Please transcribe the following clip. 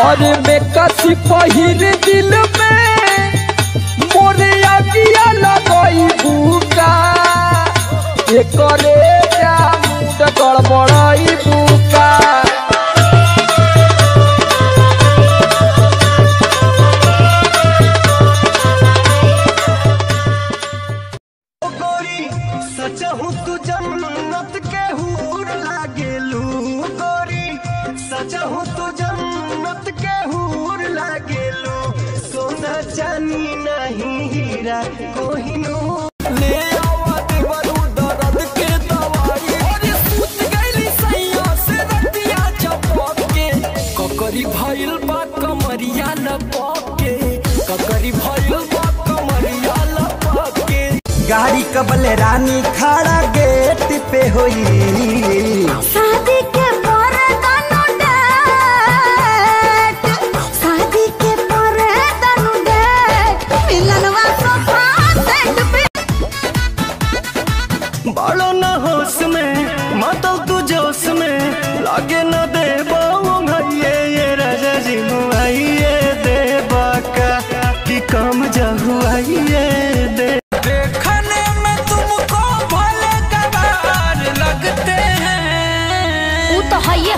और में कसी पहिर दिल में मोरे आगिया लगई बुका एकरे मुंड गड़बड़ाई बुका। सचहु तू जन्नत के हूर लागेलू गोरी, सचहु तू जन्नत के हूर लागेलू। सोना चांदी नहीं हीरा कोहिनूर ले आवत बरू दर्द के दवाई। और सूत गईली सैया से रतिया चपक के ककरी भइल बा कमरिया लपक के, ककरी भइल बा कमरिया लपक के। गाड़ी कबल रानी खड़ा गेट पे होई शादी के मोरे दानु डेट, शादी के मोरे दानु डेट मिलनवा सोफा सेट पे। बालो न होश में मातो तू जोश में लागे न दे भैये ये राजा जी मुआइए दे बाका कि कम जहुआइए दे। तो है ये